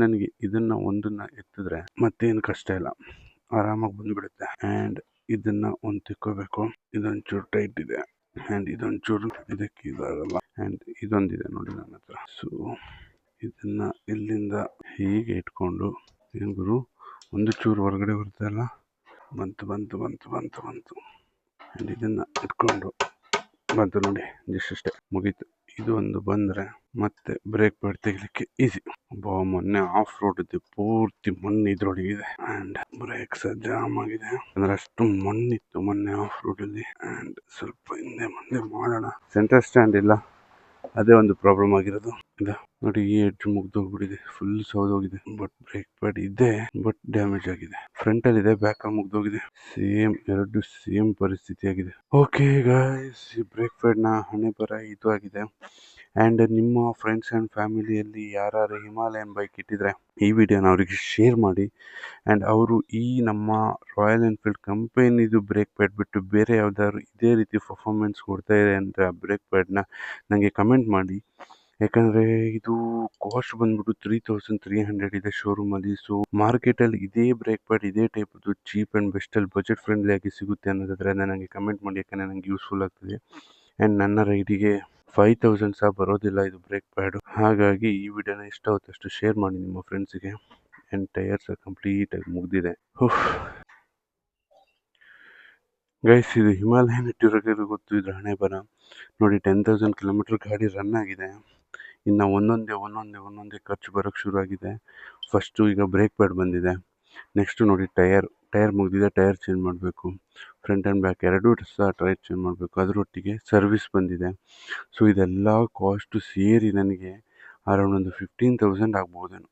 ನನಗೆ ಇದನ್ನು ಒಂದನ್ನು ಎತ್ತಿದ್ರೆ ಮತ್ತೇನು ಕಷ್ಟ ಇಲ್ಲ, ಆರಾಮಾಗಿ ಬಂದುಬಿಡುತ್ತೆ. ಆ್ಯಂಡ್ ಇದನ್ನು ಒಂದು ತಿಕ್ಕೋಬೇಕು. ಇದೊಂಚೂರು ಟೈಟ್ ಇದೆ ಆ್ಯಂಡ್ ಇದೊಂಚೂರು ಇದಕ್ಕೆ ಇದಾಗಲ್ಲ. ಆ್ಯಂಡ್ ಇದೊಂದಿದೆ ನೋಡಿ ನನ್ನ ಹತ್ರ. ಸೊ ಇದನ್ನು ಇಲ್ಲಿಂದ ಹೀಗೆ ಇಟ್ಕೊಂಡು ಏನು ಗುರು ಒಂದು ಚೂರು ಹೊರಗಡೆ ಬರ್ತಲ್ಲ, ಬಂತು ಬಂತು ಬಂತು ಬಂತು ಬಂತು. ಆ್ಯಂಡ್ ಇದನ್ನು ಇಟ್ಕೊಂಡು ಬಂತು ನೋಡಿ, ಜಸ್ಟ್ ಮುಗೀತು. ಇದು ಒಂದು ಬಂದರೆ ಮತ್ತೆ ಬ್ರೇಕ್ ಪ್ಯಾಡ್ ತೆಗಿಲಿಕ್ಕೆ ಈಸಿ. ಮೊನ್ನೆ ಆಫ್ ರೋಡ್ ಇದ್ದು ಪೂರ್ತಿ ಮಣ್ಣು ಇದ್ರೊಳಗಿದೆ ಆ್ಯಂಡ್ ಬ್ರೇಕ್ಸ್ ಜಾಮ್ ಆಗಿದೆ. ಅಂದರೆ ಅಷ್ಟು ಮಣ್ಣಿತ್ತು ಮೊನ್ನೆ ಆಫ್ ರೋಡಲ್ಲಿ. ಆ್ಯಂಡ್ ಸ್ವಲ್ಪ ಹಿಂದೆ ಮುಂದೆ ಮಾಡೋಣ. ಸೆಂಟರ್ ಸ್ಟ್ಯಾಂಡ್ ಇಲ್ಲ, ಅದೇ ಒಂದು ಪ್ರಾಬ್ಲಮ್ ಆಗಿರೋದು. ಇದು ನೋಡಿ, ಈ ಎಡ್ಜ್ ಮುಗ್ದೋಗ್ಬಿಟ್ಟಿದೆ, ಫುಲ್ ಸೌದೋಗಿದೆ. ಬಟ್ ಬ್ರೇಕ್ ಪ್ಯಾಡ್ ಇದೆ, ಬಟ್ ಡ್ಯಾಮೇಜ್ ಆಗಿದೆ. ಫ್ರಂಟ್ ಅಲ್ಲಿ ಇದೆ, ಬ್ಯಾಕ್ ಅಲ್ಲಿ ಮುಗ್ದೋಗಿದೆ. ಎರಡು ಸೇಮ್ ಪರಿಸ್ಥಿತಿ ಆಗಿದೆ. ಓಕೆ ಗಾಯ್ಸ್, ಈ ಬ್ರೇಕ್ ಪ್ಯಾಡ್ ನ ಹಣೆ ಬರ ಇದು ಆಗಿದೆ. ಆ್ಯಂಡ್ ನಿಮ್ಮ ಫ್ರೆಂಡ್ಸ್ ಆ್ಯಂಡ್ ಫ್ಯಾಮಿಲಿಯಲ್ಲಿ ಯಾರು ಹಿಮಾಲಯನ್ ಬೈಕ್ ಇಟ್ಟಿದ್ರೆ ಈ ವಿಡಿಯೋನ ಅವರಿಗೆ ಶೇರ್ ಮಾಡಿ. ಆ್ಯಂಡ್ ಅವರು ಈ ನಮ್ಮ ರಾಯಲ್ ಎನ್ಫೀಲ್ಡ್ ಕಂಪನಿದು ಬ್ರೇಕ್ ಪ್ಯಾಡ್ ಬಿಟ್ಟು ಬೇರೆ ಯಾವ್ದಾದ್ರು ಇದೇ ರೀತಿ ಪರ್ಫಾರ್ಮೆನ್ಸ್ ಕೊಡ್ತಾ ಇದೆ ಅಂತ ಬ್ರೇಕ್ ಪ್ಯಾಡ್ನ ನನಗೆ ಕಮೆಂಟ್ ಮಾಡಿ. ಯಾಕಂದರೆ ಇದು ಕಾಸ್ಟ್ ಬಂದ್ಬಿಟ್ಟು 3300 ಇದೆ ಶೋರೂಮಲ್ಲಿ. ಸೊ ಮಾರ್ಕೆಟಲ್ಲಿ ಇದೇ ಬ್ರೇಕ್ ಪ್ಯಾಡ್ ಇದೇ ಟೈಪದ್ದು ಚೀಪ್ ಆ್ಯಂಡ್ ಬೆಸ್ಟಲ್ಲಿ ಬಜೆಟ್ ಫ್ರೆಂಡ್ಲಿ ಆಗಿ ಸಿಗುತ್ತೆ ಅನ್ನೋದಾದರೆ ನನಗೆ ಕಮೆಂಟ್ ಮಾಡಿ, ಯಾಕಂದರೆ ನನಗೆ ಯೂಸ್ಫುಲ್ ಆಗ್ತದೆ. ಆ್ಯಂಡ್ ನನ್ನ ರೈಡಿಗೆ 5000 ಸಹ ಬರೋದಿಲ್ಲ ಇದು ಬ್ರೇಕ್ ಪ್ಯಾಡು. ಹಾಗಾಗಿ ಈ ವಿಡಿಯೋನ ಎಷ್ಟಾಗುತ್ತಷ್ಟು ಶೇರ್ ಮಾಡಿ ನಿಮ್ಮ ಫ್ರೆಂಡ್ಸಿಗೆ. ಆ್ಯಂಡ್ ಟೈರ್ಸ್ ಕಂಪ್ಲೀಟಾಗಿ ಮುಗ್ದಿದೆ. ಗೈಸ್, ಇದು ಹಿಮಾಲಯನ್ ಇಟ್ಟಿರೋರಿಗೆ ಗೊತ್ತು ಇದ್ರ ಹಣೆ ಬರ ನೋಡಿ. 10,000 ಕಿಲೋಮೀಟರ್ ಗಾಡಿ ರನ್ ಆಗಿದೆ. ಇನ್ನು ಒಂದೊಂದೇ ಖರ್ಚು ಬರೋಕ್ಕೆ ಶುರು ಆಗಿದೆ. ಫಸ್ಟು ಈಗ ಬ್ರೇಕ್ ಪ್ಯಾಡ್ ಬಂದಿದೆ. ನೆಕ್ಸ್ಟು ನೋಡಿ ಟೈರ್ ಮುಗಿದಿದೆ, ಟೈರ್ ಚೇಂಜ್ ಮಾಡಬೇಕು. ಫ್ರಂಟ್ ಆ್ಯಂಡ್ ಬ್ಯಾಕ್ ಎರಡೂ ಸಹ ಟೈರ್ ಚೇಂಜ್ ಮಾಡಬೇಕು. ಅದರೊಟ್ಟಿಗೆ ಸರ್ವಿಸ್ ಬಂದಿದೆ. ಸೊ ಇದೆಲ್ಲ ಕಾಸ್ಟು ಸೇರಿ ನನಗೆ ಅರೌಂಡ್ ಒಂದು 15,000 ಆಗ್ಬೋದೇನೋ.